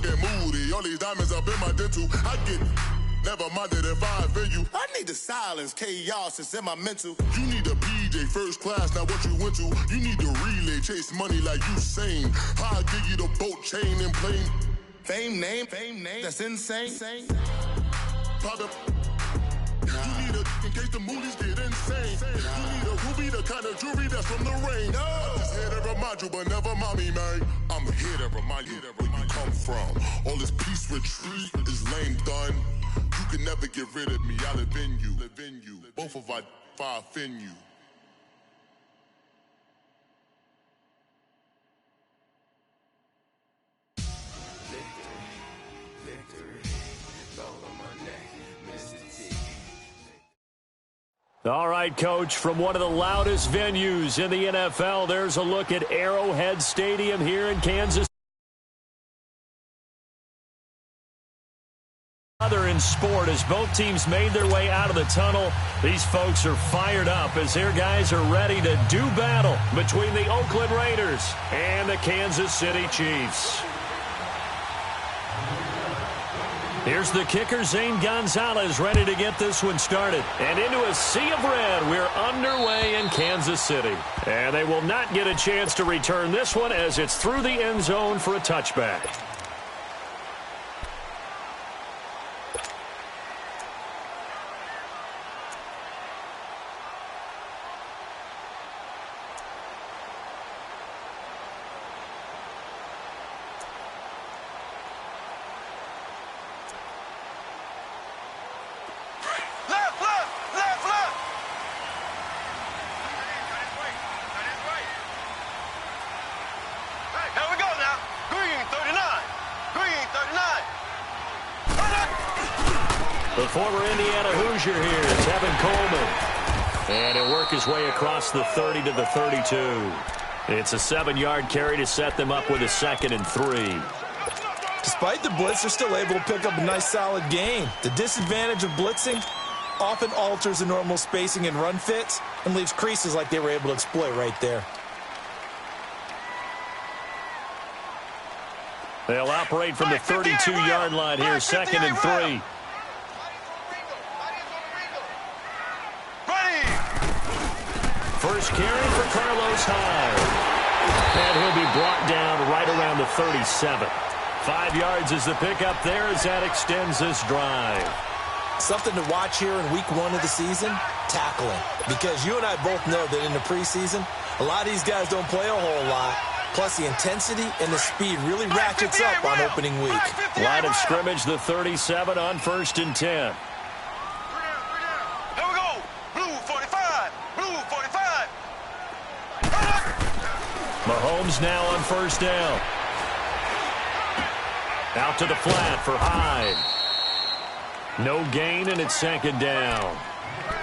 get moody. All these diamonds up in my dental. I get never minded if I offend you. I need the silence, chaos is in my mental. You need a PJ first class, not what you went to. You need to relay, chase money like Usain. How I give you the boat chain and plane. Fame name, that's insane. Private. You need a in case the movies get insane. You need a ruby, the kind of jewelry that's from the rain. No. I'm just here to remind you, but never mommy, man. I'm here to remind you where you come from. All this peace retreat is lame done. You can never get rid of me. I live in you. Both of our fire offend you. All right, Coach, from one of the loudest venues in the NFL, there's a look at Arrowhead Stadium here in Kansas. Other in sport, as both teams made their way out of the tunnel, these folks are fired up as their guys are ready to do battle between the Oakland Raiders and the Kansas City Chiefs. Here's the kicker, Zane Gonzalez, ready to get this one started. And into a sea of red, we're underway in Kansas City. And they will not get a chance to return this one as it's through the end zone for a touchback. The former Indiana Hoosier here is Tevin Coleman. And he'll work his way across the 30 to the 32. It's a 7-yard carry to set them up with a 2nd and 3. Despite the blitz, they're still able to pick up a nice solid gain. The disadvantage of blitzing often alters the normal spacing and run fits and leaves creases like they were able to exploit right there. They'll operate from the 32-yard line here, 2nd and 3. First carry for Carlos Hyde. And he'll be brought down right around the 37. 5 yards is the pickup there as that extends this drive. Something to watch here in week 1 of the season, tackling. Because you and I both know that in the preseason, a lot of these guys don't play a whole lot. Plus, the intensity and the speed really ratchets up on opening week. Line of scrimmage, the 37 on 1st and 10. Here we go. Blue 45. Blue 45. Mahomes now on 1st down. Out to the flat for Hyde. No gain, and it's 2nd down.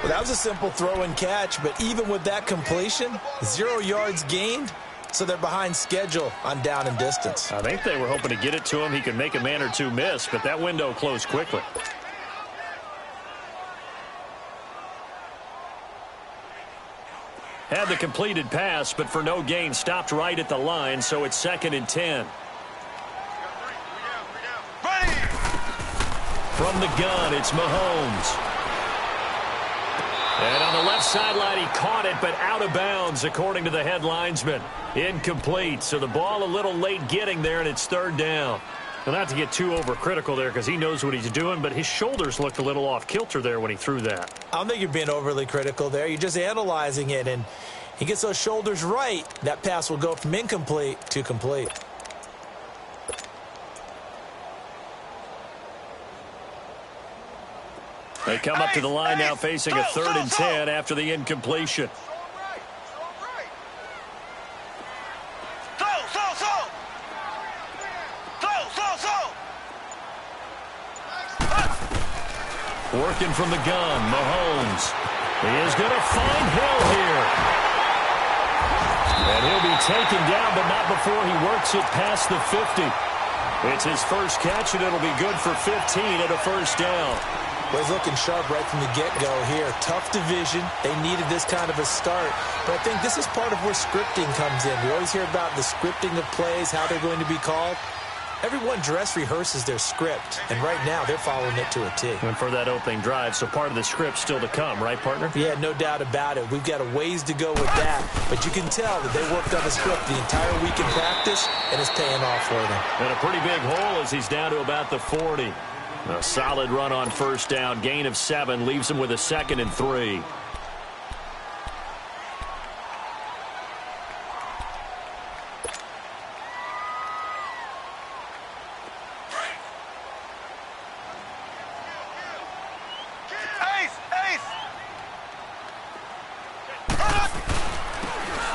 Well, that was a simple throw and catch, but even with that completion, 0 yards gained. So they're behind schedule on down and distance. I think they were hoping to get it to him. He could make a man or two miss, but that window closed quickly. Had the completed pass, but for no gain, stopped right at the line, so it's 2nd and 10. From the gun, it's Mahomes. And on the left sideline, he caught it, but out of bounds, according to the head linesman. Incomplete, so the ball a little late getting there, and it's 3rd down. Well, not to get too overcritical there because he knows what he's doing, but his shoulders looked a little off-kilter there when he threw that. I don't think you're being overly critical there. You're just analyzing it, and he gets those shoulders right. That pass will go from incomplete to complete. They come up to the line now facing a 3rd and 10 after the incompletion. Working from the gun, Mahomes. He is going to find Hill here. And he'll be taken down, but not before he works it past the 50. It's his first catch, and it'll be good for 15 at a 1st down. Well, he's looking sharp right from the get-go here. Tough division. They needed this kind of a start. But I think this is part of where scripting comes in. We always hear about the scripting of plays, how they're going to be called. Everyone dress rehearses their script, and right now they're following it to a T. And for that opening drive, so part of the script still to come, right, partner? Yeah, no doubt about it. We've got a ways to go with that, but you can tell that they worked on the script the entire week in practice, and it's paying off for them. And a pretty big hole as he's down to about the 40. A solid run on first down, gain of 7, leaves him with a 2nd and 3.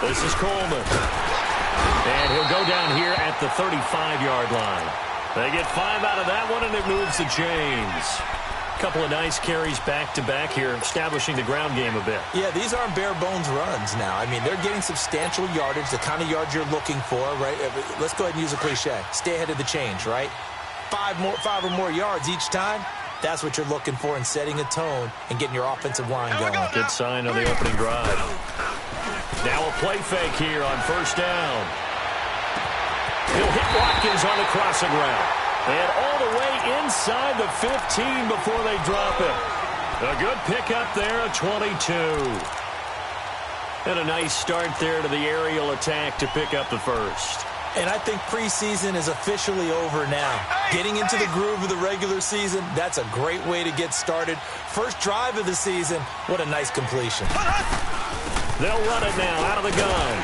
This is Coleman. And he'll go down here at the 35-yard line. They get 5 out of that one, and it moves the chains. A couple of nice carries back-to-back here, establishing the ground game a bit. Yeah, these aren't bare-bones runs now. I mean, they're getting substantial yardage, the kind of yards you're looking for, right? Let's go ahead and use a cliche. Stay ahead of the change, right? 5 or more yards each time. That's what you're looking for in setting a tone and getting your offensive line going. Good sign on the opening drive. Now a play fake here on first down. He'll hit Watkins on the crossing route. And all the way inside the 15 before they drop it. A good pickup there, a 22. And a nice start there to the aerial attack to pick up the first. And I think preseason is officially over now. Getting into the groove of the regular season, that's a great way to get started. First drive of the season, what a nice completion. They'll run it now out of the gun.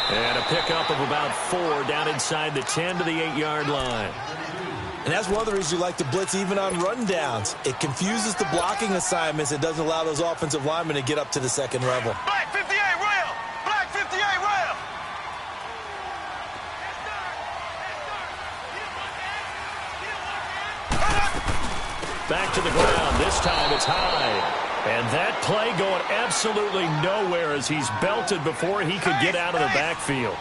And a pickup of about 4 down inside the 10 to the 8-yard line. And that's one of the reasons you like to blitz even on rundowns. It confuses the blocking assignments. It doesn't allow those offensive linemen to get up to the second level. Black 58 rail! Black 58 rail! Back to the ground. This time it's high. And that play going absolutely nowhere as he's belted before he could get out of the backfield.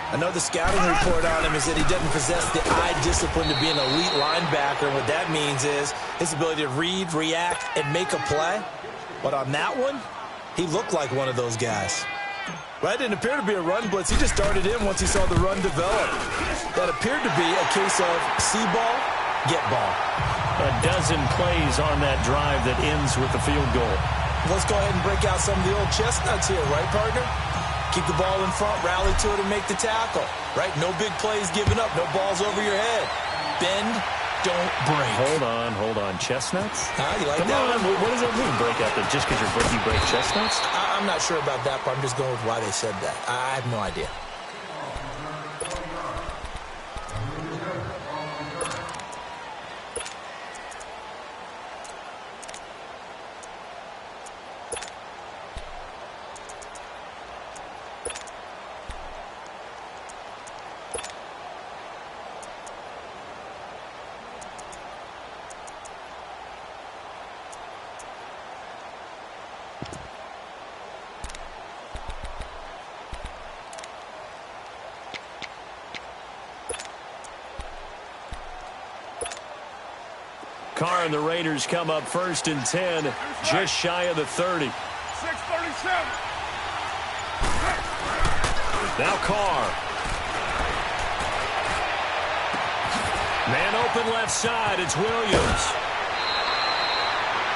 I know the scouting report on him is that he doesn't possess the eye discipline to be an elite linebacker. And what that means is his ability to read, react, and make a play. But on that one, he looked like one of those guys. Well, that didn't appear to be a run blitz. He just started in once he saw the run develop. That appeared to be a case of see ball, get ball. A dozen plays on that drive that ends with the field goal. Let's go ahead and break out some of the old chestnuts here, right, partner? Keep the ball in front, rally to it, and make the tackle, right? No big plays given up, no balls over your head. Bend, don't break. Hold on. Chestnuts? You like Come that on, one? what does that mean, break out? Just because you break chestnuts? I'm not sure about that, but I'm just going with why they said that. I have no idea. Carr and the Raiders come up 1st and 10, just shy of the 30. 6:37. Now Carr. Man open left side, it's Williams.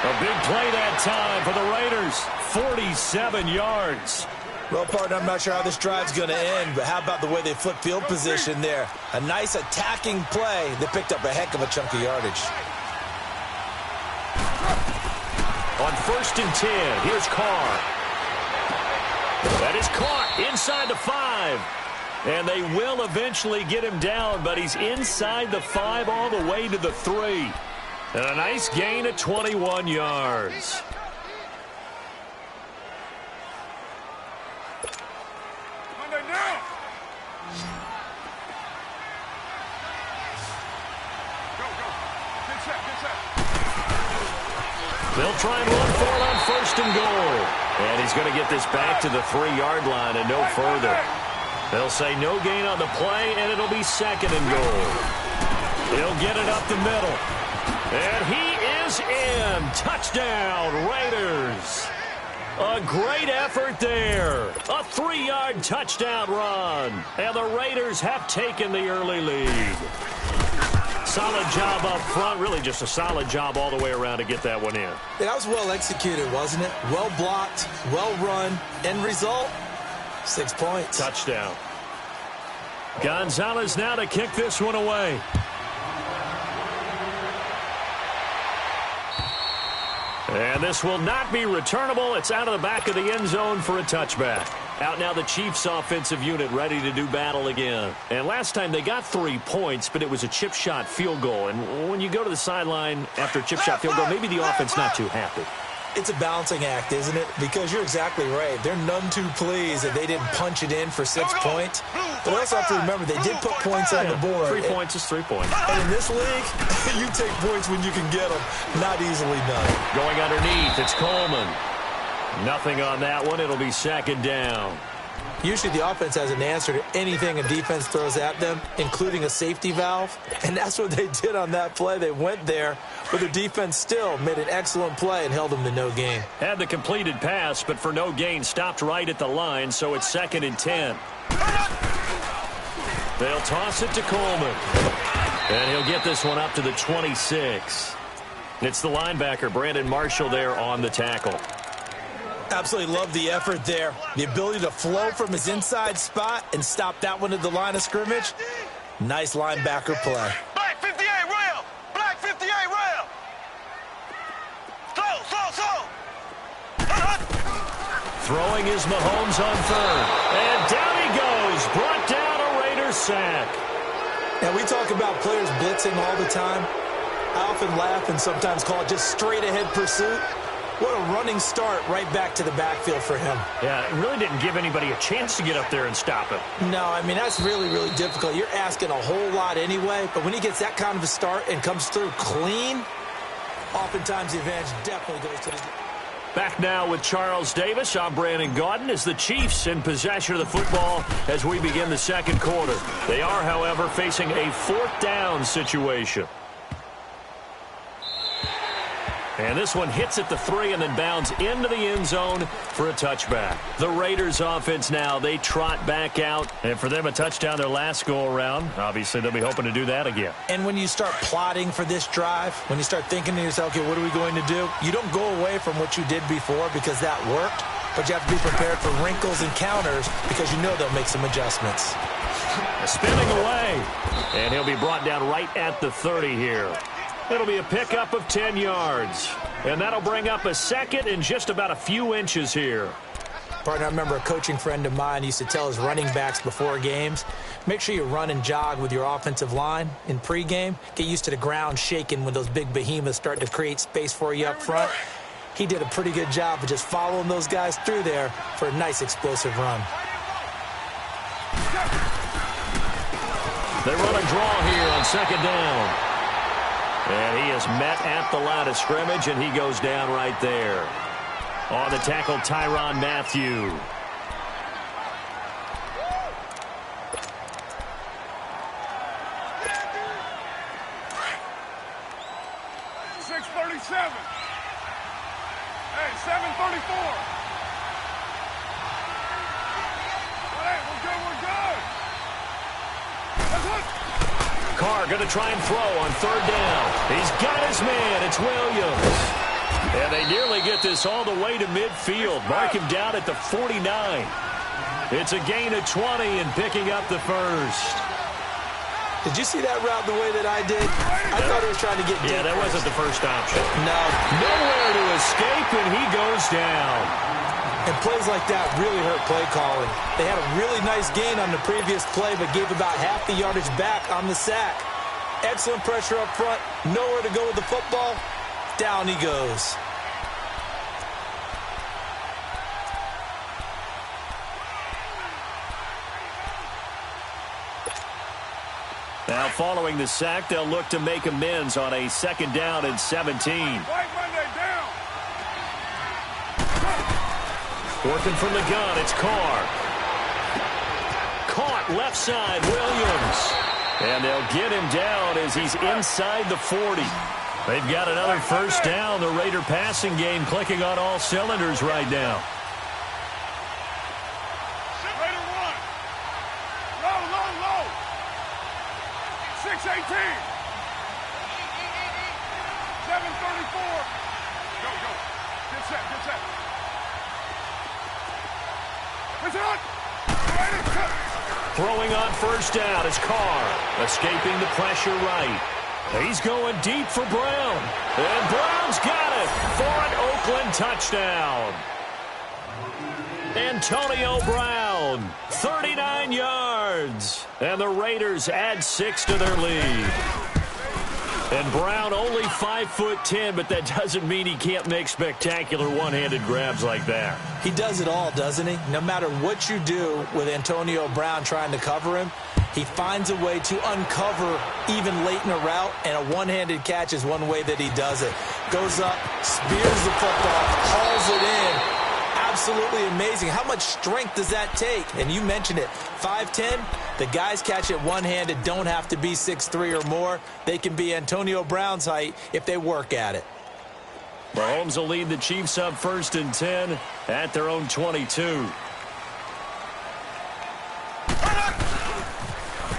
A big play that time for the Raiders, 47 yards. Well, partner, I'm not sure how this drive's going to end, but how about the way they flip field position there? A nice attacking play that picked up a heck of a chunk of yardage. On 1st and 10, here's Carr. That is caught inside the 5. And they will eventually get him down, but he's inside the 5 all the way to the 3. And a nice gain of 21 yards. They'll try and run for it on 1st and goal. And he's going to get this back to the 3-yard line and no further. They'll say no gain on the play, and it'll be 2nd and goal. He'll get it up the middle. And he is in. Touchdown, Raiders. A great effort there. A 3-yard touchdown run. And the Raiders have taken the early lead. Solid job up front. Really just a solid job all the way around to get that one in. Yeah, that was well executed, wasn't it? Well blocked, well run. End result, 6 points. Touchdown. Gonzalez now to kick this one away. And this will not be returnable. It's out of the back of the end zone for a touchback. Out now the Chiefs offensive unit ready to do battle again. And last time they got 3 points, but it was a chip shot field goal. And when you go to the sideline after a chip shot field goal, maybe the offense not too happy. It's a balancing act, isn't it? Because you're exactly right. They're none too pleased that they didn't punch it in for 6 points. But also have to remember, they did put points on the board. 3 points is 3 points. And in this league, you take points when you can get them. Not easily done. Going underneath, it's Coleman. Nothing on that one. It'll be second down. Usually the offense has an answer to anything a defense throws at them, including a safety valve. And that's what they did on that play. They went there, but the defense still made an excellent play and held them to no gain. Had the completed pass, but for no gain, stopped right at the line, so it's 2nd and 10. They'll toss it to Coleman. And he'll get this one up to the 26. It's the linebacker, Brandon Marshall, there on the tackle. Absolutely love the effort there. The ability to flow from his inside spot and stop that one at the line of scrimmage. Nice linebacker play. Black 58 rail. Black 58 rail. Slow. Throwing is Mahomes on third. And down he goes. Brought down a Raiders sack. And we talk about players blitzing all the time. I often laugh and sometimes call it just straight ahead pursuit. What a running start right back to the backfield for him. Yeah, it really didn't give anybody a chance to get up there and stop him. No, I mean, that's really, really difficult. You're asking a whole lot anyway, but when he gets that kind of a start and comes through clean, oftentimes the advantage definitely goes to the... Back now with Charles Davis. I'm Brandon Gaudin as the Chiefs in possession of the football as we begin the second quarter. They are, however, facing a 4th down situation. And this one hits at the 3 and then bounds into the end zone for a touchback. The Raiders offense now, they trot back out. And for them, a touchdown their last go-around. Obviously, they'll be hoping to do that again. And when you start plotting for this drive, when you start thinking to yourself, okay, what are we going to do? You don't go away from what you did before because that worked. But you have to be prepared for wrinkles and counters because you know they'll make some adjustments. Spinning away. And he'll be brought down right at the 30 here. It'll be a pickup of 10 yards. And that'll bring up a 2nd and just about a few inches here. Partner, I remember a coaching friend of mine used to tell his running backs before games, make sure you run and jog with your offensive line in pregame. Get used to the ground shaking when those big behemoths start to create space for you up front. He did a pretty good job of just following those guys through there for a nice explosive run. They run a draw here on 2nd down. And he is met at the line of scrimmage, and he goes down right there. On the tackle, Tyrann Mathieu. .637. Hey, 734. We're good. Let's look. Carr going to try and throw on 3rd down. He's got his man. It's Williams. And they nearly get this all the way to midfield. Mark him down at the 49. It's a gain of 20 and picking up the first. Did you see that route the way that I did? I thought he was trying to get deep. Yeah, that wasn't the first option. No. Nowhere to escape, and he goes down. And plays like that really hurt play calling. They had a really nice gain on the previous play, but gave about half the yardage back on the sack. Excellent pressure up front. Nowhere to go with the football. Down he goes. Now, following the sack, they'll look to make amends on a 2nd down and 17. Working from the gun, it's Carr. Caught left side, Williams. And they'll get him down as he's inside the 40. They've got another first down. The Raider passing game clicking on all cylinders right now. Raider 1. Low, low, low. 618. 734. Go, go. Get set, get set. It's on. Raider, cut. Throwing on first down is Carr, escaping the pressure right. He's going deep for Brown. And Brown's got it for an Oakland touchdown. Antonio Brown, 39 yards. And the Raiders add 6 to their lead. And Brown only 5'10", but that doesn't mean he can't make spectacular one-handed grabs like that. He does it all, doesn't he? No matter what you do with Antonio Brown trying to cover him, he finds a way to uncover even late in a route, and a one-handed catch is one way that he does it. Goes up, spears the football, hauls it in. Absolutely amazing. How much strength does that take? And you mentioned it, 5'10", the guys catch it one-handed don't have to be 6'3" or more. They can be Antonio Brown's height if they work at it. Mahomes will lead the Chiefs up 1st and 10 at their own 22.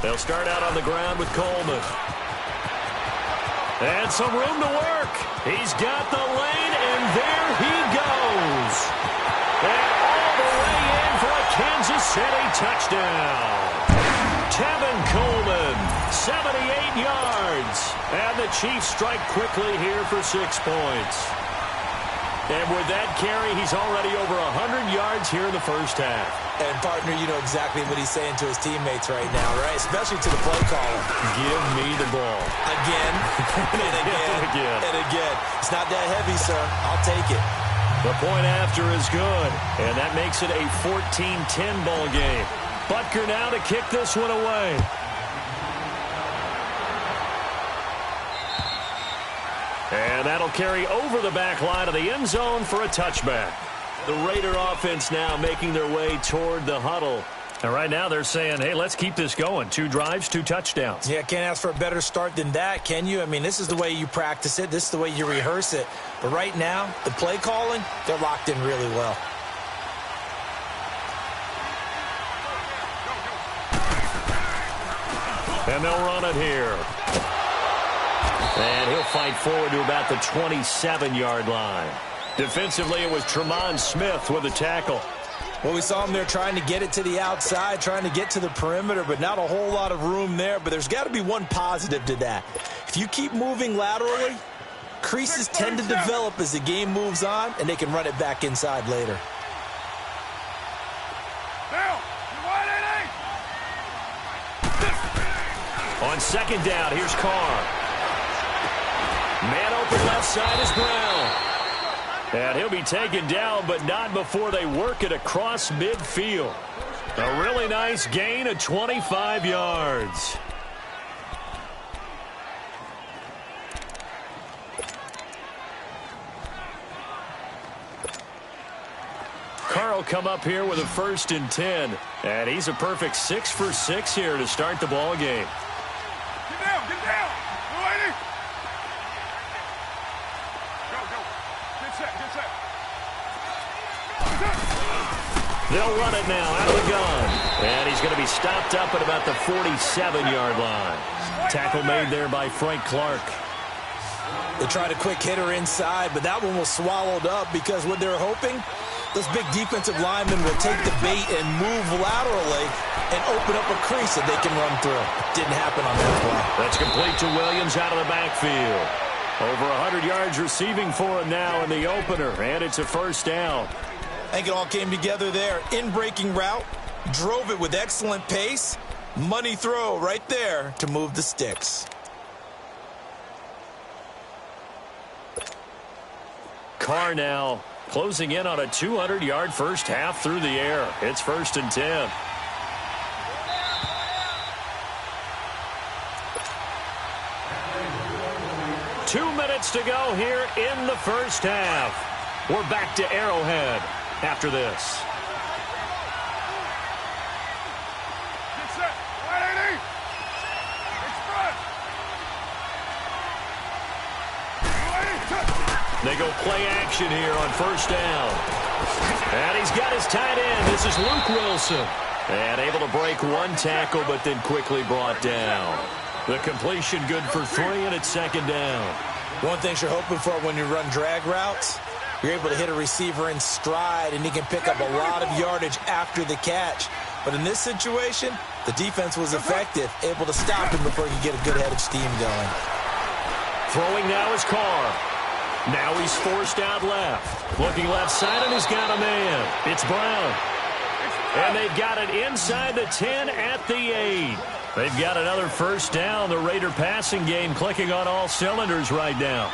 They'll start out on the ground with Coleman. And some room to work. He's got the lane, and there he goes. And all the way in for a Kansas City touchdown. Tevin Coleman, 78 yards. And the Chiefs strike quickly here for 6 points. And with that carry, he's already over 100 yards here in the first half. And, partner, you know exactly what he's saying to his teammates right now, right? Especially to the play caller. Give me the ball. Again, and again, and again. It's not that heavy, sir. I'll take it. The point after is good, and that makes it a 14-10 ball game. Butker now to kick this one away. And that'll carry over the back line of the end zone for a touchback. The Raider offense now making their way toward the huddle. And right now they're saying, hey, let's keep this going. 2 drives, 2 touchdowns. Yeah, can't ask for a better start than that, can you? I mean, this is the way you practice it. This is the way you rehearse it. But right now, the play calling, they're locked in really well. And they'll run it here. And he'll fight forward to about the 27-yard line. Defensively, it was Tremont Smith with the tackle. Well, we saw him there trying to get it to the outside, trying to get to the perimeter, but not a whole lot of room there. But there's got to be one positive to that. If you keep moving laterally, creases tend to develop as the game moves on, and they can run it back inside later. On second down, here's Carr. Man open left side is Brown. And he'll be taken down, but not before they work it across midfield. A really nice gain of 25 yards. Carr will come up here with a 1st and 10. And he's a perfect 6 for 6 here to start the ball game. Get down, get down. Go, lady. Go, go. Get set, get set. They'll run it now out of the gun. And he's going to be stopped up at about the 47-yard line. Tackle made there by Frank Clark. They tried a quick hitter inside, but that one was swallowed up because what they're hoping, those big defensive linemen will take the bait and move laterally and open up a crease that they can run through. Didn't happen on that play. That's complete to Williams out of the backfield. Over 100 yards receiving for him now in the opener, and it's a first down. I think it all came together there. In-breaking route, drove it with excellent pace. Money throw right there to move the sticks. Carr now closing in on a 200-yard first half through the air. It's 1st and 10. Two minutes to go here in the first half. We're back to Arrowhead after this. Get set. Right, 80. They go play action here on first down. And he's got his tight end. This is Luke Wilson. And able to break one tackle, but then quickly brought down. The completion good for 3, and it's second down. One thing you're hoping for when you run drag routes, you're able to hit a receiver in stride, and he can pick up a lot of yardage after the catch. But in this situation, the defense was effective, able to stop him before he could get a good head of steam going. Throwing now is Carr. Now he's forced out left. Looking left side, and he's got a man. It's Brown. And they've got it inside the 10 at the 8. They've got another first down. The Raider passing game clicking on all cylinders right now.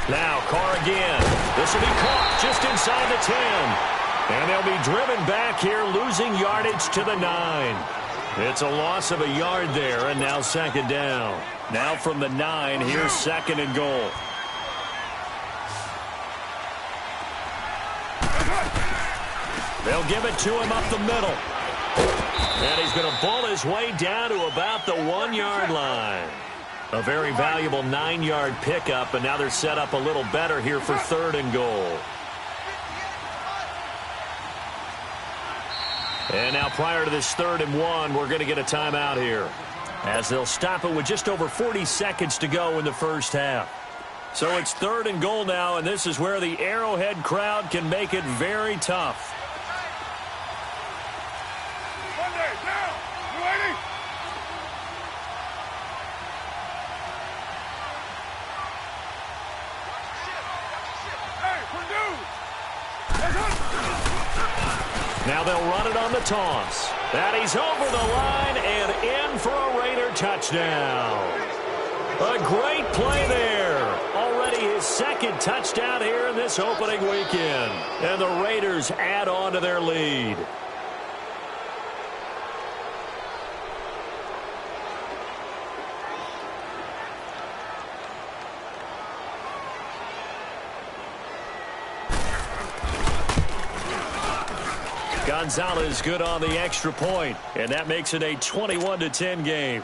Now Carr again. This will be caught just inside the 10. And they'll be driven back here, losing yardage to the 9. It's a loss of a yard there, and now second down. Now from the 9, here's second and goal. They'll give it to him up the middle. And he's going to ball his way down to about the 1-yard line. A very valuable 9-yard pickup, and now they're set up a little better here for third and goal. And now prior to this 3rd and 1, we're going to get a timeout here, as they'll stop it with just over 40 seconds to go in the first half. So it's 3rd and goal now, and this is where the Arrowhead crowd can make it very tough. Now they'll run it on the toss. And he's over the line and in for a Raider touchdown. A great play there. Already his second touchdown here in this opening weekend. And the Raiders add on to their lead. Gonzalez good on the extra point, and that makes it a 21-10 game.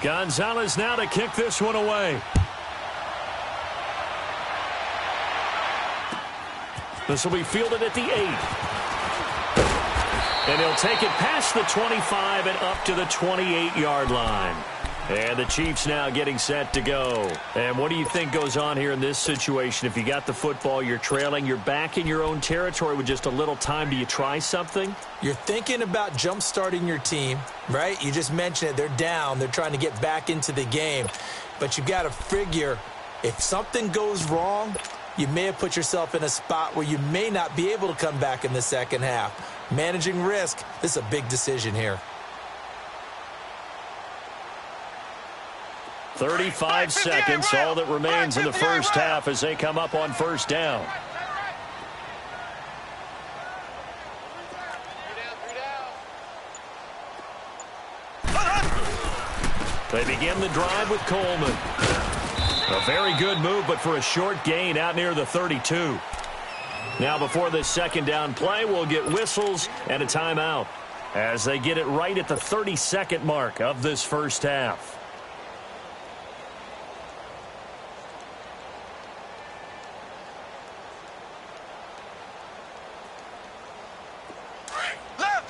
Gonzalez now to kick this one away. This will be fielded at the 8. And he'll take it past the 25 and up to the 28-yard line. And the Chiefs now getting set to go. And what do you think goes on here in this situation? If you got the football, you're trailing, you're back in your own territory with just a little time. Do you try something? You're thinking about jump-starting your team, right? You just mentioned it. They're down. They're trying to get back into the game. But you've got to figure if something goes wrong, you may have put yourself in a spot where you may not be able to come back in the second half. Managing risk, this is a big decision here. 35 seconds, all that remains in the first half as they come up on first down. They begin the drive with Coleman. A very good move, but for a short gain out near the 32. Now before this second down play, we'll get whistles and a timeout as they get it right at the 30-second mark of this first half. Left.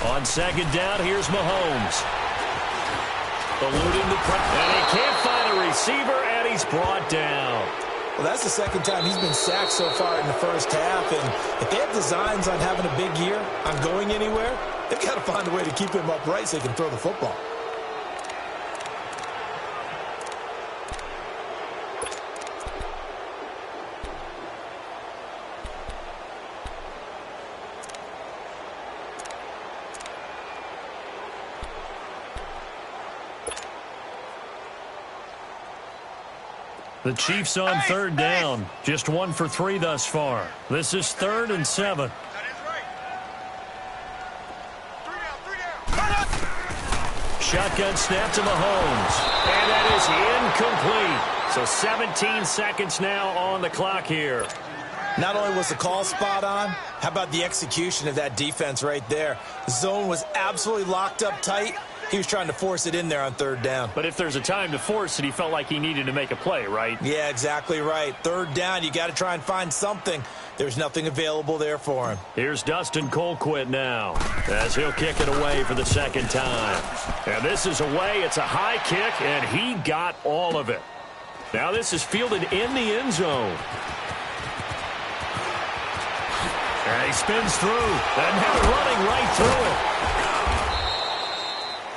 On second down, here's Mahomes. Eluding the pressure, and he can't find a receiver, and he's brought down. Well, that's the second time he's been sacked so far in the first half, and if they have designs on having a big year, on going anywhere, they've got to find a way to keep him upright so he can throw the football. The Chiefs on third down. Just 1 for 3 thus far. This is 3rd and 7. Shotgun snap to Mahomes. And that is incomplete. So 17 seconds now on the clock here. Not only was the call spot on, how about the execution of that defense right there? The zone was absolutely locked up tight. He was trying to force it in there on third down. But if there's a time to force it, he felt like he needed to make a play, right? Yeah, exactly right. Third down, you got to try and find something. There's nothing available there for him. Here's Dustin Colquitt now as he'll kick it away for the second time. And this is away. It's a high kick, and he got all of it. Now this is fielded in the end zone. And he spins through, and now running right through it.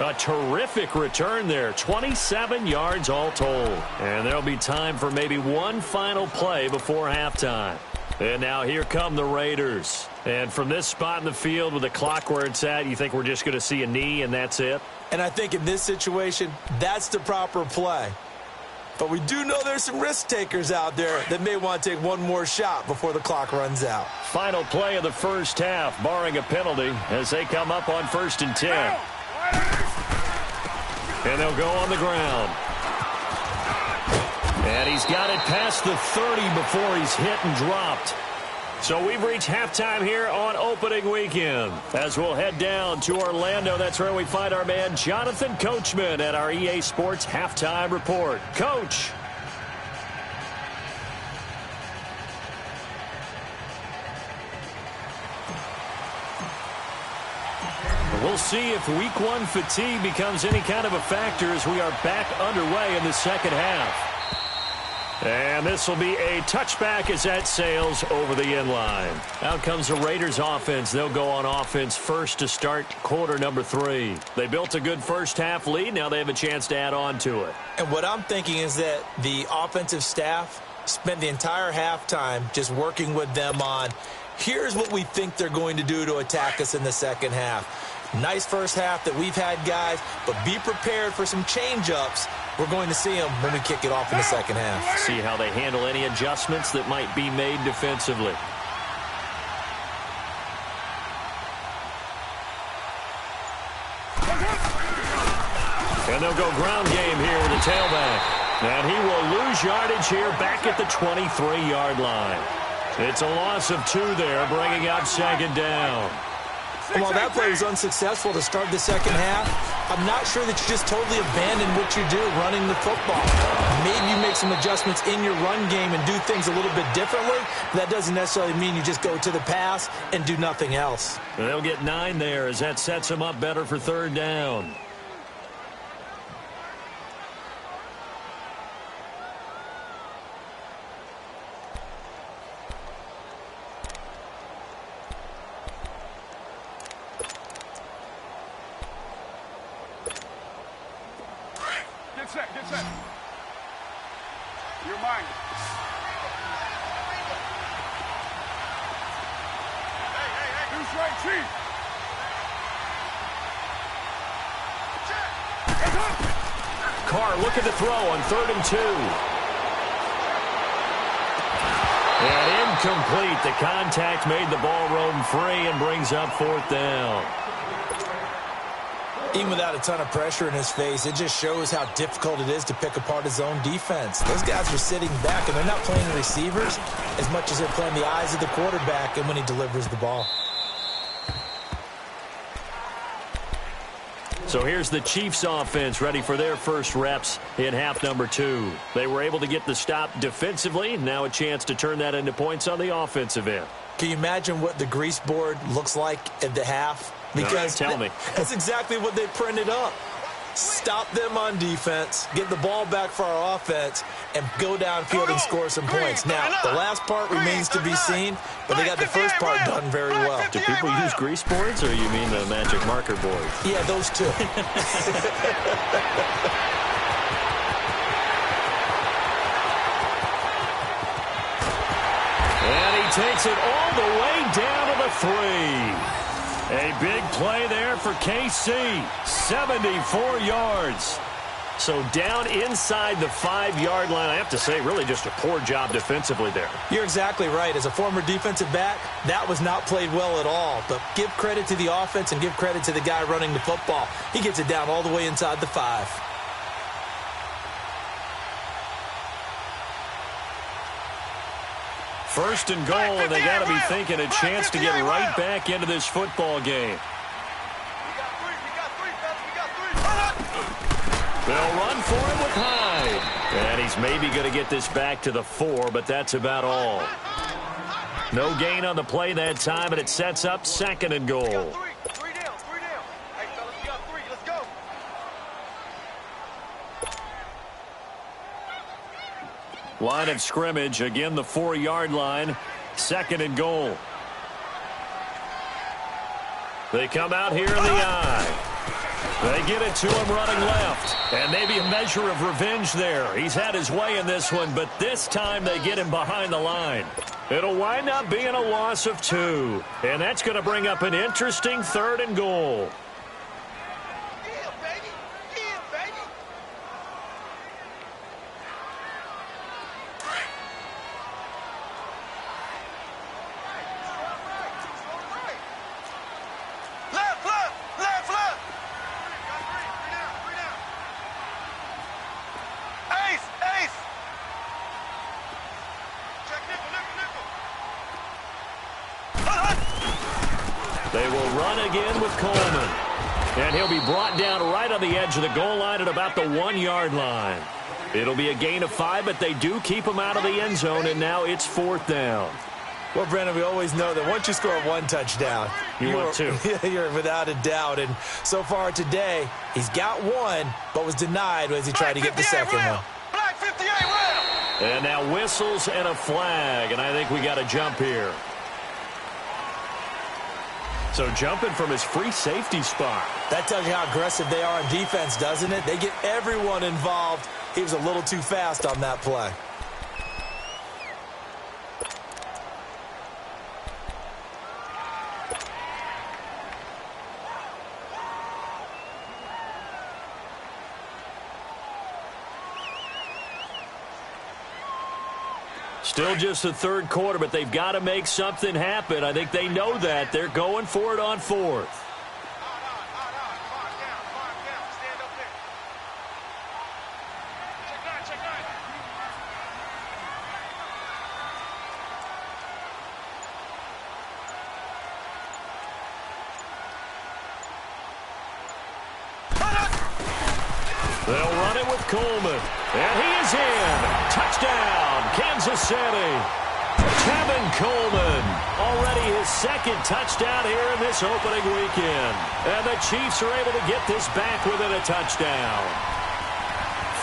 A terrific return there, 27 yards all told. And there'll be time for maybe one final play before halftime. And now here come the Raiders. And from this spot in the field with the clock where it's at, you think we're just going to see a knee and that's it? And I think in this situation, that's the proper play. But we do know there's some risk takers out there that may want to take one more shot before the clock runs out. Final play of the first half, barring a penalty, as they come up on 1st and 10. And they'll go on the ground. And he's got it past the 30 before he's hit and dropped. So we've reached halftime here on opening weekend. As we'll head down to Orlando, that's where we find our man Jonathan Coachman at our EA Sports Halftime Report. Coach. We'll see if week one fatigue becomes any kind of a factor as we are back underway in the second half. And this will be a touchback as that sails over the end line. Out comes the Raiders offense. They'll go on offense first to start quarter number 3. They built a good first half lead. Now they have a chance to add on to it. And what I'm thinking is that the offensive staff spent the entire halftime just working with them on, here's what we think they're going to do to attack us in the second half. Nice first half that we've had, guys, but be prepared for some change-ups. We're going to see them when we kick it off in the second half. See how they handle any adjustments that might be made defensively. And they'll go ground game here with the tailback. And he will lose yardage here back at the 23-yard line. It's a loss of 2 there, bringing up second down. And while that play was unsuccessful to start the second half, I'm not sure that you just totally abandon what you do running the football. Maybe you make some adjustments in your run game and do things a little bit differently. That doesn't necessarily mean you just go to the pass and do nothing else. They'll get 9 there as that sets them up better for third down. Get set. You're mine. Hey. Who's right, Chief? Carr looking to throw on 3rd and 2. And incomplete. The contact made the ball roam free and brings up 4th down. Even without a ton of pressure in his face, it just shows how difficult it is to pick apart his own defense. Those guys are sitting back, and they're not playing receivers as much as they're playing the eyes of the quarterback and when he delivers the ball. So here's the Chiefs offense ready for their first reps in half number 2. They were able to get the stop defensively. Now a chance to turn that into points on the offensive end. Can you imagine what the grease board looks like at the half? Because tell me. That's exactly what they printed up. Stop them on defense, get the ball back for our offense, and go downfield and score some points. Now, the last part remains to be seen, but they got the first part done very well. Do people use grease boards, or you mean the magic marker boards? Yeah, those two. And he takes it all the way down to the 3. A big play there for KC. 74 yards. So down inside the 5-yard line. I have to say, really just a poor job defensively there. You're exactly right. As a former defensive back, that was not played well at all. But give credit to the offense and give credit to the guy running the football. He gets it down all the way inside the 5. First and goal, and they got to be thinking a chance to get right back into this football game. They'll run for it with Hyde. And he's maybe going to get this back to the 4, but that's about all. No gain on the play that time, and it sets up second and goal. Three down. Hey, fellas, we got 3. Let's go. Line of scrimmage, again the 4-yard line. Second and goal. They come out here in the I. They get it to him running left. And maybe a measure of revenge there. He's had his way in this one, but this time they get him behind the line. It'll wind up being a loss of 2. And that's going to bring up an interesting third and goal. Yeah, baby. Yeah, baby. Left. Three down. Ace. Check nickel. They will run again with Coleman. And he'll be brought down right on the edge of the goal line at about the 1-yard line. It'll be a gain of 5, but they do keep him out of the end zone, and now it's 4th down. Well, Brandon, we always know that once you score 1 touchdown, want 2. You're without a doubt. And so far today, he's got 1, but was denied as he tried to get the second one. Black 58 round. And now whistles and a flag, and I think we got a jump here. So jumping from his free safety spot. That tells you how aggressive they are on defense, doesn't it? They get everyone involved. He was a little too fast on that play. Still just the third quarter, but they've got to make something happen. I think they know that. They're going for it on 4th. Stand up there. Check 9. They'll run it with Coleman. And he is in. Touchdown, Kansas City. Tevin Coleman, already his second touchdown here in this opening weekend. And the Chiefs are able to get this back within a touchdown.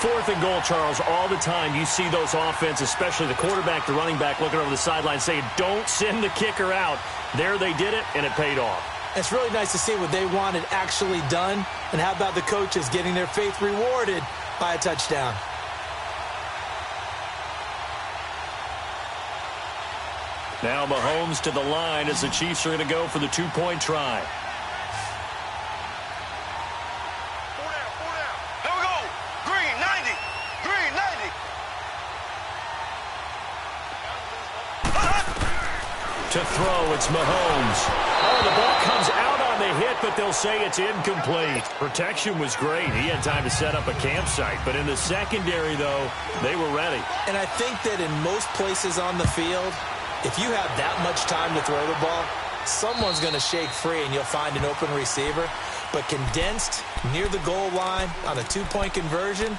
4th and goal, Charles. All the time you see those offenses, especially the quarterback, the running back, looking over the sideline saying, don't send the kicker out. There they did it, and it paid off. It's really nice to see what they wanted actually done. And how about the coaches getting their faith rewarded by a touchdown? Now Mahomes to the line as the Chiefs are going to go for the 2-point try. 4 down. Here we go. Green 90. To throw, it's Mahomes. Oh, the ball comes out on the hit, but they'll say it's incomplete. Protection was great. He had time to set up a campsite. But in the secondary, though, they were ready. And I think that in most places on the field, if you have that much time to throw the ball, someone's going to shake free and you'll find an open receiver. But condensed near the goal line on a 2-point conversion,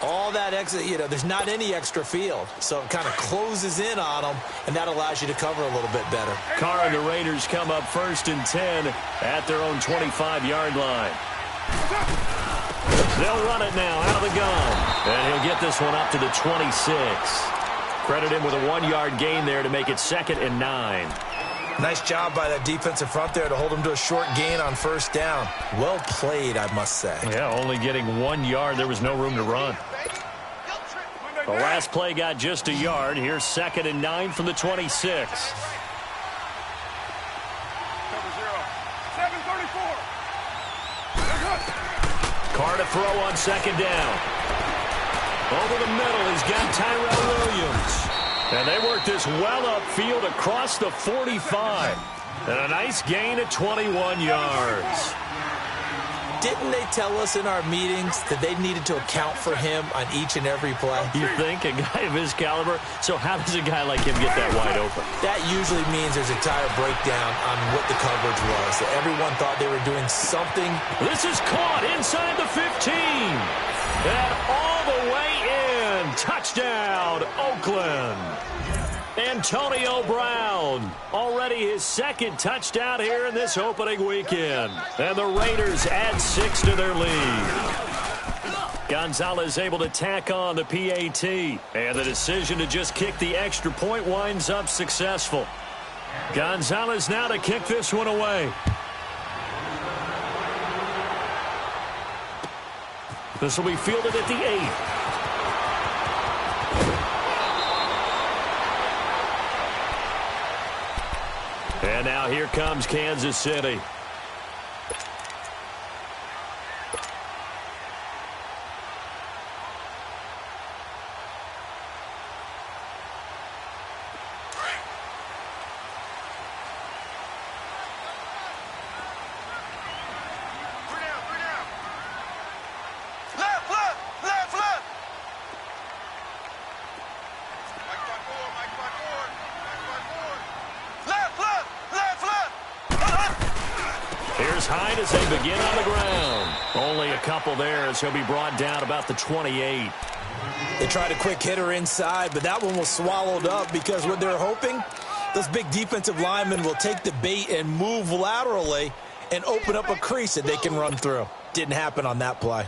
all that extra, there's not any extra field. So it kind of closes in on them, and that allows you to cover a little bit better. Carr and the Raiders come up 1st and 10 at their own 25-yard line. They'll run it now out of the gun. And he'll get this one up to the 26. Credit him with a 1-yard gain there to make it 2nd and 9. Nice job by that defensive front there to hold him to a short gain on 1st down. Well played, I must say. Yeah, only getting 1 yard. There was no room to run. The last play got just a yard. Here's 2nd and 9 from the 26. Cover 0. 734. Carr to throw on second down. Over the middle, he's got Tyrell Williams. And they work this well upfield across the 45. And a nice gain of 21 yards. Didn't they tell us in our meetings that they needed to account for him on each and every play? You think? A guy of his caliber? So how does a guy like him get that wide open? That usually means there's a tire breakdown on what the coverage was. Everyone thought they were doing something. This is caught inside the 15. And all the way in. Touchdown, Oakland. Antonio Brown, already his second touchdown here in this opening weekend. And the Raiders add 6 to their lead. Gonzalez able to tack on the PAT. And the decision to just kick the extra point winds up successful. Gonzalez now to kick this one away. This will be fielded at the 8. And now here comes Kansas City. Hyde as they begin on the ground. Only a couple there as he'll be brought down about the 28. They tried a quick hitter inside, but that one was swallowed up because what they're hoping, those big defensive linemen will take the bait and move laterally and open up a crease that they can run through. Didn't happen on that play.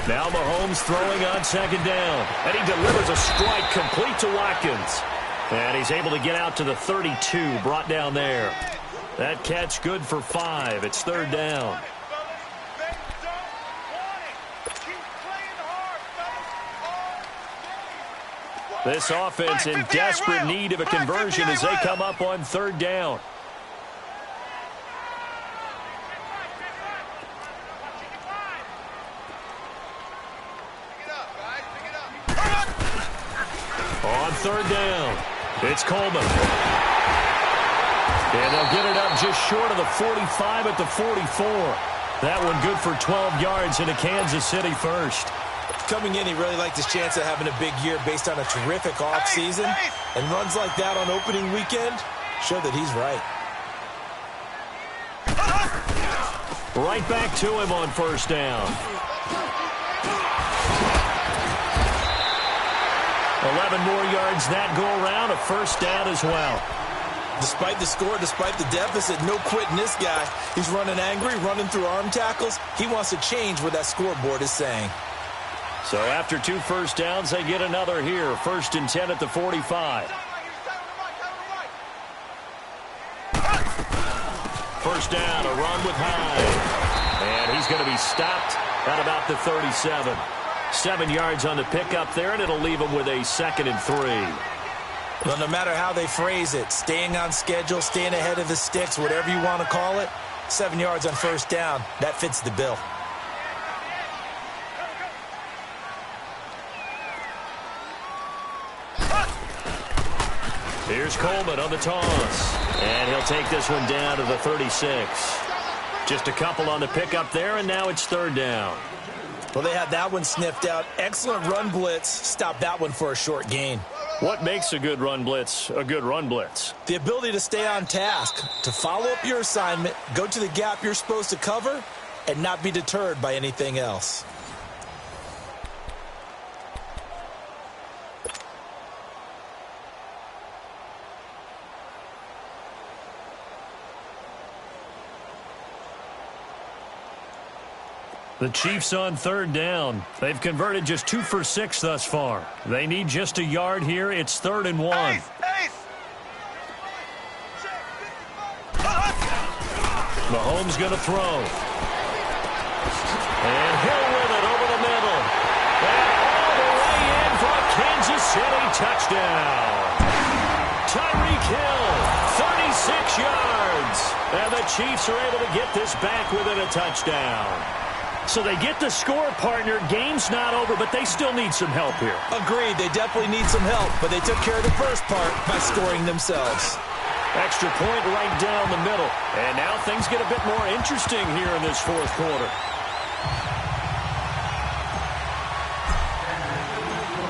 Now Mahomes throwing on second down. And he delivers a strike complete to Watkins. And he's able to get out to the 32, brought down there. That catch good for 5. It's third down. This offense in desperate need of a conversion as they come up on third down. On third down, it's Coleman. And they'll get it up just short of the 45 at the 44. That one good for 12 yards into Kansas City first. Coming in, he really liked his chance of having a big year based on a terrific offseason. And runs like that on opening weekend show that he's right. Right back to him on first down. 11 more yards that go around, a first down as well. Despite the score, despite the deficit, no quitting this guy. He's running angry, running through arm tackles. He wants to change what that scoreboard is saying. So after 2 first downs, they get another here. 1st and 10 at the 45. First down, a run with Hyde. And he's going to be stopped at about the 37. 7 yards on the pickup there, and it'll leave him with a 2nd and 3. Well, no matter how they phrase it, staying on schedule, staying ahead of the sticks, whatever you want to call it, 7 yards on first down, that fits the bill. Here's Coleman on the toss. And he'll take this one down to the 36. Just a couple on the pickup there, and now it's third down. Well, they had that one sniffed out. Excellent run blitz. Stop that one for a short gain. What makes a good run blitz a good run blitz? The ability to stay on task, to follow up your assignment, go to the gap you're supposed to cover, and not be deterred by anything else. The Chiefs on third down. They've converted just 2 for 6 thus far. They need just a yard here. It's 3rd and 1. Mahomes going to throw. And Hill with it over the middle. And all the way in for a Kansas City touchdown. Tyreek Hill, 36 yards. And the Chiefs are able to get this back within a touchdown. So they get the score, partner. Game's not over, but they still need some help here. Agreed. They definitely need some help, but they took care of the first part by scoring themselves. Extra point right down the middle. And now things get a bit more interesting here in this fourth quarter.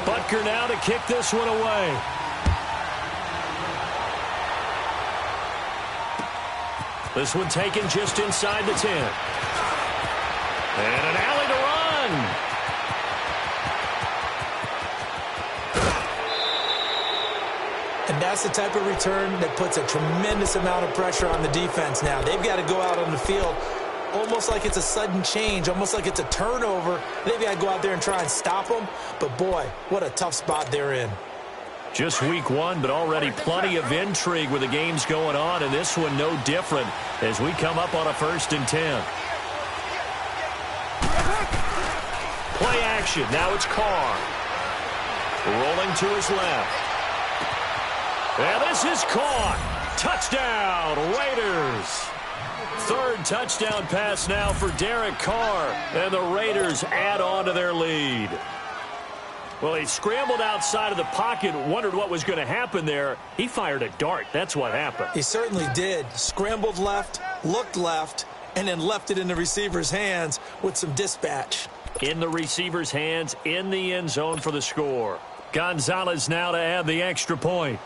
Butker now to kick this one away. This one taken just inside the 10. And an alley to run. And that's the type of return that puts a tremendous amount of pressure on the defense now. They've got to go out on the field almost like it's a sudden change, almost like it's a turnover. They've got to go out there and try and stop them. But, boy, what a tough spot they're in. Just week one, but already plenty of intrigue with the games going on, and this one no different as we come up on a 1st and 10. Play action. Now it's Carr. Rolling to his left. And this is caught. Touchdown, Raiders. 3rd touchdown pass now for Derek Carr. And the Raiders add on to their lead. Well, he scrambled outside of the pocket, wondered what was going to happen there. He fired a dart. That's what happened. He certainly did. Scrambled left, looked left, and then left it in the receiver's hands with some dispatch. In the receiver's hands, in the end zone for the score. Gonzalez now to add the extra point.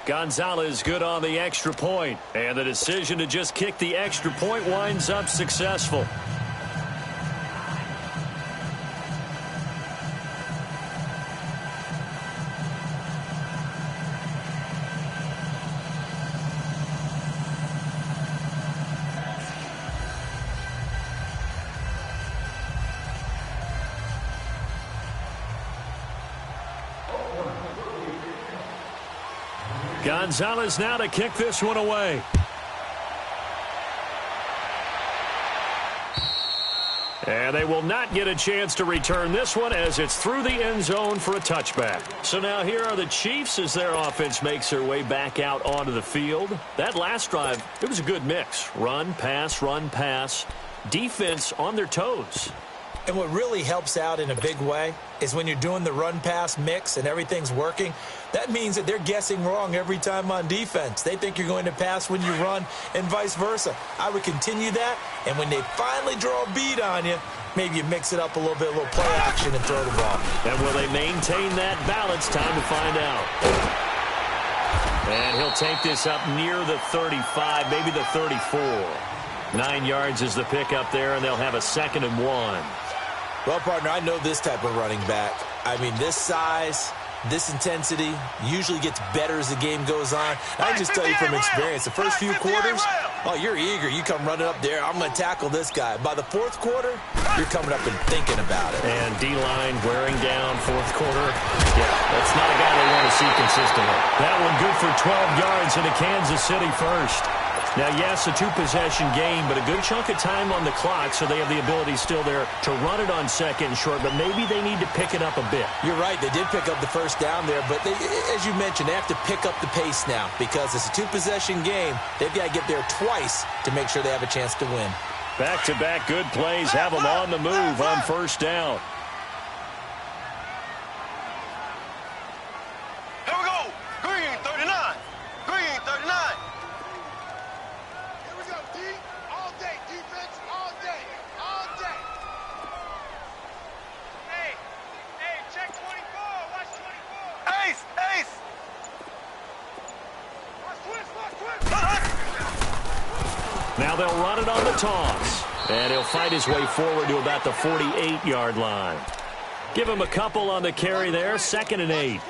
Gonzalez good on the extra point, and the decision to just kick the extra point winds up successful. Gonzalez now to kick this one away. And they will not get a chance to return this one as it's through the end zone for a touchback. So now here are the Chiefs as their offense makes their way back out onto the field. That last drive, it was a good mix. Run, pass, defense on their toes. And what really helps out in a big way is when you're doing the run-pass mix and everything's working, that means that they're guessing wrong every time on defense. They think you're going to pass when you run and vice versa. I would continue that, and when they finally draw a beat on you, maybe you mix it up a little bit, a little play action and throw the ball. And will they maintain that balance? Time to find out. And he'll take this up near the 35, maybe the 34. 9 yards is the pickup there, and they'll have a 2nd and 1. Well, partner, I know this type of running back. I mean, this size, this intensity usually gets better as the game goes on. I can just tell you from experience, the first few quarters, oh, you're eager. You come running up there, I'm going to tackle this guy. By the 4th quarter, you're coming up and thinking about it. And D-line wearing down 4th quarter. Yeah, that's not a guy they want to see consistently. That one good for 12 yards into Kansas City first. Now, yes, a 2-possession game, but a good chunk of time on the clock, so they have the ability still there to run it on 2nd and short, but maybe they need to pick it up a bit. You're right. They did pick up the first down there, but they, as you mentioned, they have to pick up the pace now because it's a 2-possession game. They've got to get there twice to make sure they have a chance to win. Back-to-back good plays have them on the move on 1st down. Here we go. Green, 39. Green, 39. All day, defense, all day, all day. Hey, check 24, watch 24. Ace. Watch twist. Now they'll run it on the toss. And he'll fight his way forward to about the 48-yard line. Give him a couple on the carry there, 2nd and 8.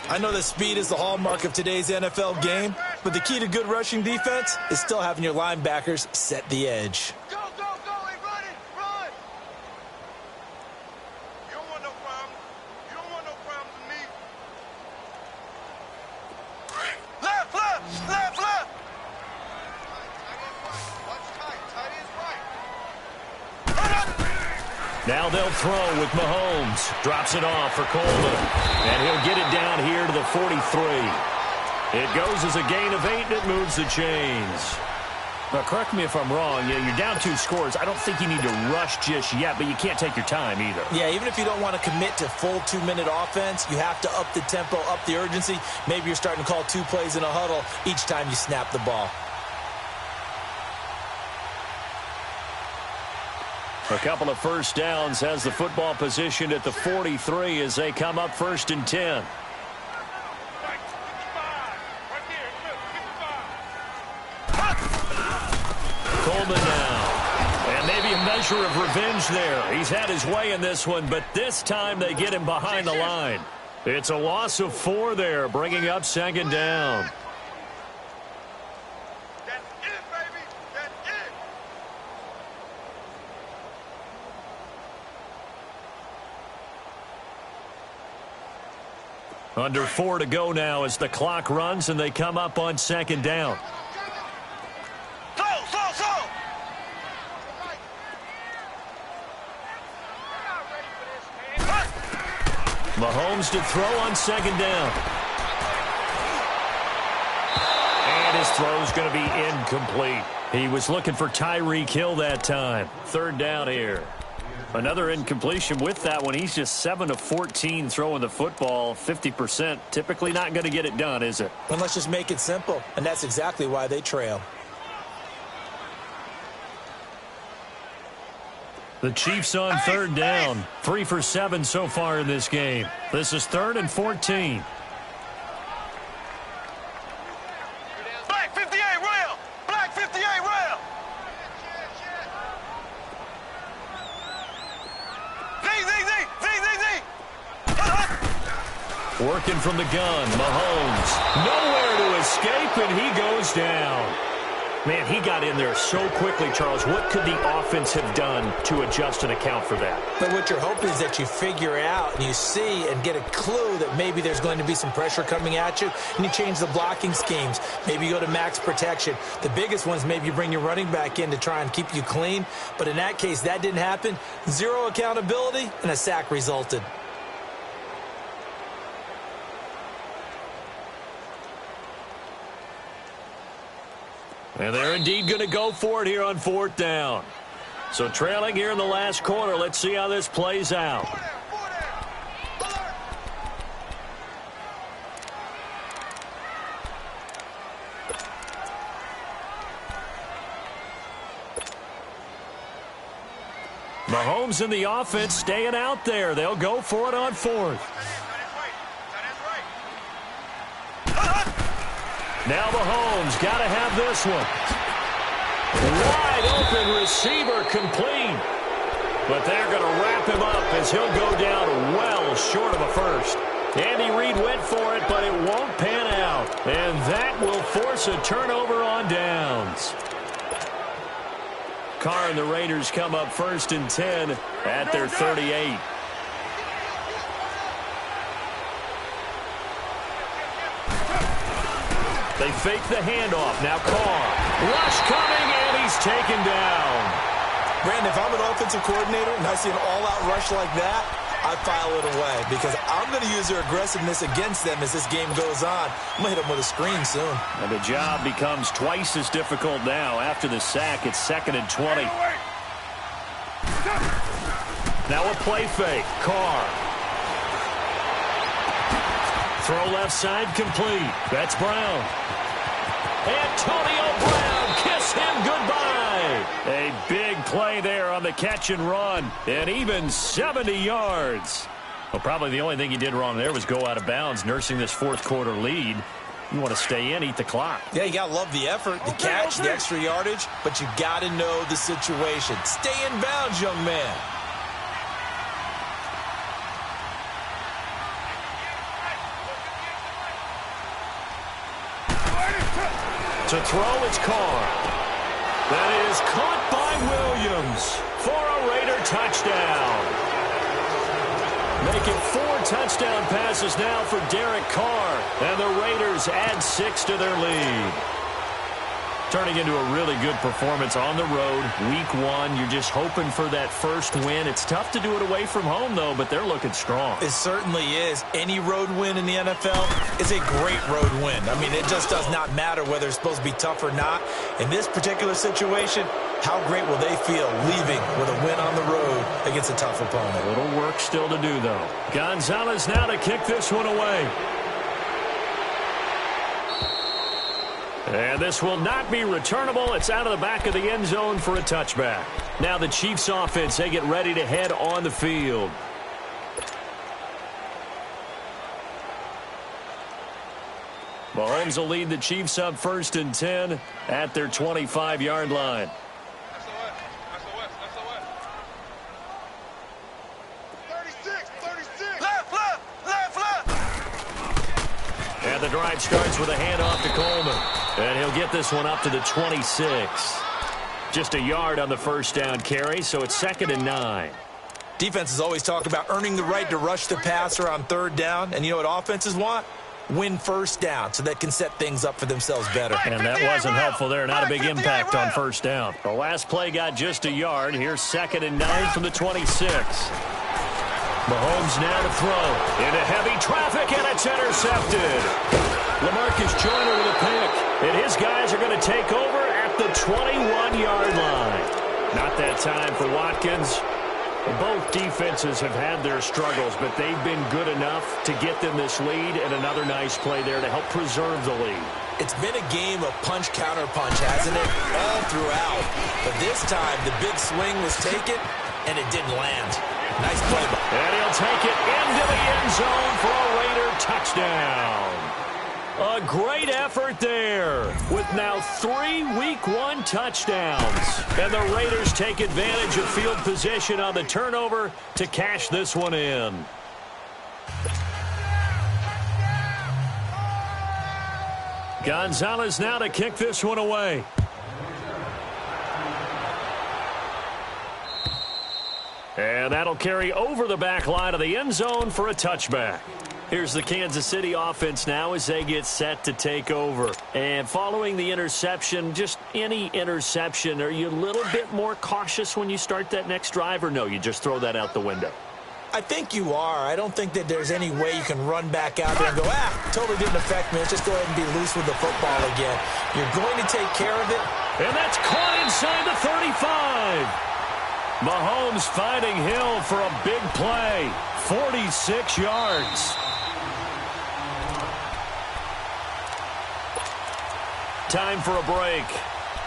I know that speed is the hallmark of today's NFL game, but the key to good rushing defense is still having your linebackers set the edge. Go, go, go, and run it, run! You don't want no problems. You don't want no problems with me. Left, left, left, left! Tight is right. Now they'll throw with Mahomes. Drops it off for Coleman. And he'll get it down here to the 43. It goes as a gain of 8, and it moves the chains. Now, correct me if I'm wrong. Yeah, you're down 2 scores. I don't think you need to rush just yet, but you can't take your time either. Yeah, even if you don't want to commit to full 2-minute offense, you have to up the tempo, up the urgency. Maybe you're starting to call 2 plays in a huddle each time you snap the ball. A couple of first downs has the football positioned at the 43 as they come up 1st and 10. Coleman now. And maybe a measure of revenge there. He's had his way in this one, but this time they get him behind the line. It's a loss of 4 there, bringing up 2nd down. That's it, baby. That's it. Under 4 to go now as the clock runs and they come up on 2nd down. Mahomes to throw on 2nd down. And his throw's going to be incomplete. He was looking for Tyreek Hill that time. 3rd down here. Another incompletion with that one. He's just 7 of 14 throwing the football, 50%. Typically not going to get it done, is it? And let's just make it simple. And that's exactly why they trail. The Chiefs on 3rd down. 3 for 7 so far in this game. This is 3rd and 14. Black 58 rail! Black 58 rail! Z! Working from the gun, Mahomes. Nowhere to escape, and he goes down. Man, he got in there so quickly, Charles. What could the offense have done to adjust and account for that? But what you're hoping is that you figure out and you see and get a clue that maybe there's going to be some pressure coming at you, and you change the blocking schemes. Maybe you go to max protection. The biggest ones, maybe you bring your running back in to try and keep you clean. But in that case, that didn't happen. 0 accountability, and a sack resulted. And they're indeed going to go for it here on 4th down. So trailing here in the last quarter. Let's see how this plays out. Mahomes and the offense staying out there. They'll go for it on 4th. Now Mahomes got to have this one. Wide open receiver complete. But they're going to wrap him up as he'll go down well short of a first. Andy Reid went for it, but it won't pan out. And that will force a turnover on downs. Carr and the Raiders come up 1st and 10 at their 38. They fake the handoff. Now Carr. Rush coming, and he's taken down. Brandon, if I'm an offensive coordinator and I see an all-out rush like that, I file it away because I'm going to use their aggressiveness against them as this game goes on. I'm going to hit them with a screen soon. And the job becomes twice as difficult now. After the sack, it's 2nd and 20. Now a play fake. Carr. Throw left side complete. That's Brown. Antonio Brown, kiss him goodbye. A big play there on the catch and run, and even 70 yards. Well, probably the only thing he did wrong there was go out of bounds, nursing this 4th quarter lead. You want to stay in, eat the clock. Yeah, you got to love the effort, the catch, the extra yardage, but you got to know the situation. Stay in bounds, young man. To throw, it's Carr. That is caught by Williams for a Raider touchdown. Make it 4 touchdown passes now for Derek Carr. And the Raiders add 6 to their lead. Turning into a really good performance on the road. Week 1, you're just hoping for that first win. It's tough to do it away from home, though, but they're looking strong. It certainly is. Any road win in the NFL is a great road win. I mean, it just does not matter whether it's supposed to be tough or not. In this particular situation, how great will they feel leaving with a win on the road against a tough opponent? A little work still to do, though. Gonzalez now to kick this one away. And this will not be returnable. It's out of the back of the end zone for a touchback. Now the Chiefs offense, they get ready to head on the field. Mahomes will lead the Chiefs up 1st and 10 at their 25-yard line. And the drive starts with a handoff to Coleman. And he'll get this one up to the 26. Just a yard on the first down carry, so it's 2nd and 9. Defenses always talk about earning the right to rush the passer on 3rd down. And you know what offenses want? Win first down so they can set things up for themselves better. And that wasn't helpful there. Not a big impact on first down. The last play got just a yard. Here's 2nd and 9 from the 26. Mahomes now to throw into heavy traffic, and it's intercepted. LaMarcus Joyner with a pick, and his guys are going to take over at the 21-yard line. Not that time for Watkins. Both defenses have had their struggles, but they've been good enough to get them this lead, and another nice play there to help preserve the lead. It's been a game of punch-counter-punch, hasn't it? All throughout. But this time, the big swing was taken, and it didn't land. Nice play. And he'll take it into the end zone for a Raider touchdown. A great effort there with now 3 Week 1 touchdowns. And the Raiders take advantage of field position on the turnover to cash this one in. Gonzalez now to kick this one away. And that'll carry over the back line of the end zone for a touchback. Here's the Kansas City offense now as they get set to take over. And following the interception, just any interception, are you a little bit more cautious when you start that next drive, or no, you just throw that out the window? I think you are. I don't think that there's any way you can run back out there and go, totally didn't affect me. Let's just go ahead and be loose with the football again. You're going to take care of it. And that's caught inside the 35. Mahomes finding Hill for a big play. 46 yards. Time for a break.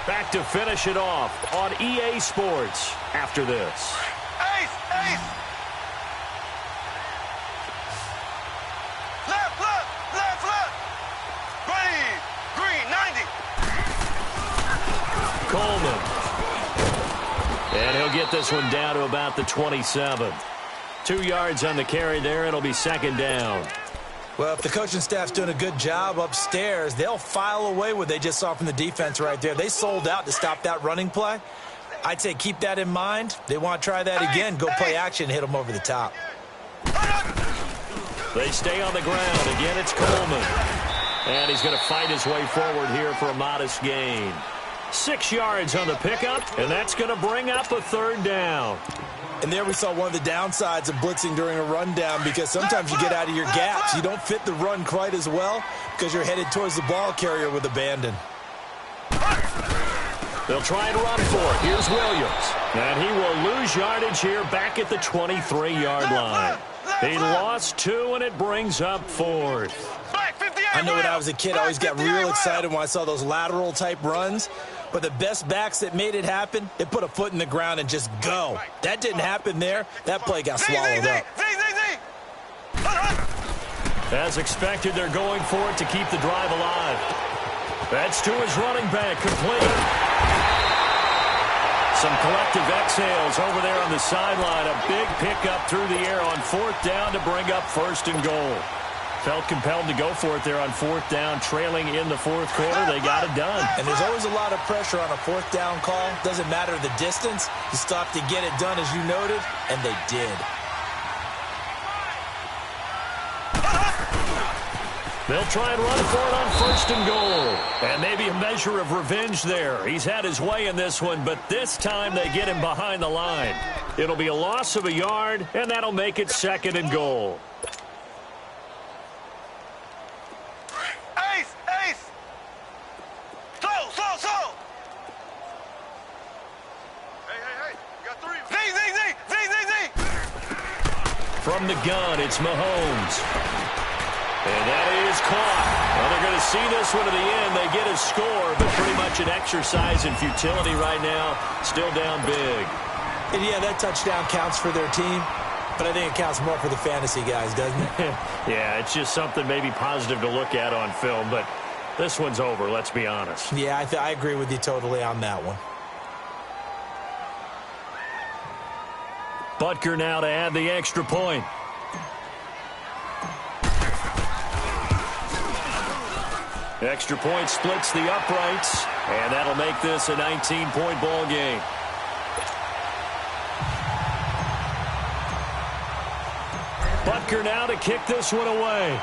Back to finish it off on EA Sports after this. Ace! Left! Green, 90. Coleman. And he'll get this one down to about the 27. 2 yards on the carry there. It'll be 2nd down. Well, if the coaching staff's doing a good job upstairs, they'll file away what they just saw from the defense right there. They sold out to stop that running play. I'd say keep that in mind. They want to try that again. Go play action and hit them over the top. They stay on the ground. Again, it's Coleman. And he's going to fight his way forward here for a modest gain. 6 yards on the pickup, and that's going to bring up a 3rd down. And there we saw one of the downsides of blitzing during a rundown, because sometimes you get out of your gaps. You don't fit the run quite as well because you're headed towards the ball carrier with abandon. They'll try and run for it. Here's Williams. And he will lose yardage here back at the 23-yard line. He lost 2, and it brings up 4th. I know when I was a kid, I always got real excited when I saw those lateral-type runs. But the best backs that made it happen, they put a foot in the ground and just go. That didn't happen there. That play got swallowed up. As expected, they're going for it to keep the drive alive. That's to his running back, complete. Some collective exhales over there on the sideline. A big pickup through the air on 4th down to bring up 1st and goal. Felt compelled to go for it there on fourth down, trailing in the fourth quarter. They got it done. And there's always a lot of pressure on a fourth down call. Doesn't matter the distance. You stop to get it done, as you noted, and they did. They'll try and run for it on first and goal. And maybe a measure of revenge there. He's had his way in this one, but this time they get him behind the line. It'll be a loss of a yard, and that'll make it second and goal. Ace! Ace! Slow! Hey! You got three. Z! From the gun, it's Mahomes. And that is caught. Well, they're going to see this one to the end. They get a score, but pretty much an exercise in futility right now. Still down big. And yeah, that touchdown counts for their team, but I think it counts more for the fantasy guys, doesn't it? Yeah, it's just something maybe positive to look at on film, but this one's over, let's be honest. Yeah, I agree with you totally on that one. Butker now to add the extra point. Extra point splits the uprights, and that'll make this a 19-point ball game. Butker now to kick this one away.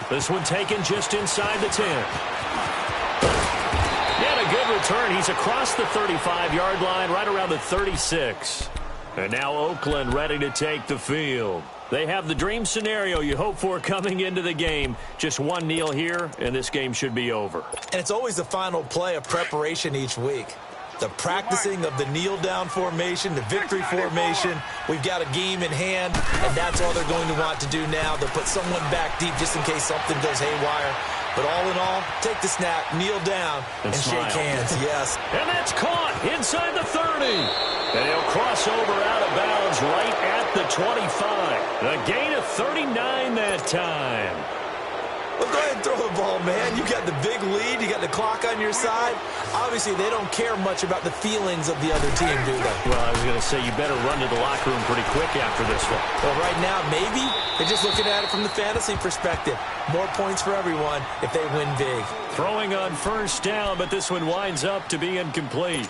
This one taken just inside the 10. Yet a good return. He's across the 35-yard line, right around the 36. And now Oakland ready to take the field. They have the dream scenario you hope for coming into the game. Just one kneel here, and this game should be over. And it's always the final play of preparation each week. The practicing of the kneel-down formation, the victory formation. We've got a game in hand, and that's all they're going to want to do now. They'll put someone back deep just in case something goes haywire. But all in all, take the snap, kneel down, and shake hands. Yes. And that's caught inside the 30. And he'll cross over out of bounds right at the 25. A gain of 39 that time. Well, go ahead and throw the ball, man. You got the big lead. You got the clock on your side. Obviously, they don't care much about the feelings of the other team, do they? Well, I was going to say, you better run to the locker room pretty quick after this one. Well, right now, maybe they're just looking at it from the fantasy perspective. More points for everyone if they win big. Throwing on first down, but this one winds up to be incomplete.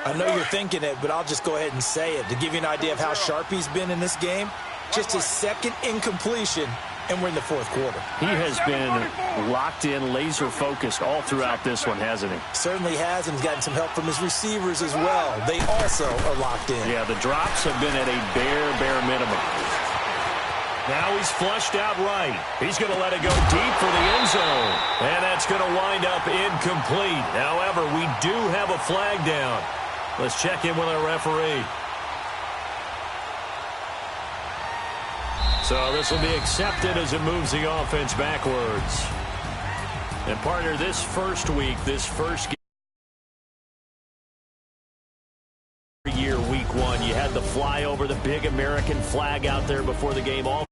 I know you're thinking it, but I'll just go ahead and say it. To give you an idea of how sharp he's been in this game, just his second incompletion, and we're in the fourth quarter. He has been locked in, laser-focused all throughout this one, hasn't he? Certainly has, and he's gotten some help from his receivers as well. They also are locked in. Yeah, the drops have been at a bare minimum. Now he's flushed out right. He's going to let it go deep for the end zone. And that's going to wind up incomplete. However, we do have a flag down. Let's check in with our referee. So this will be accepted as it moves the offense backwards. And partner, this first week, this first year, week one, you had the flyover, the big American flag out there before the game. All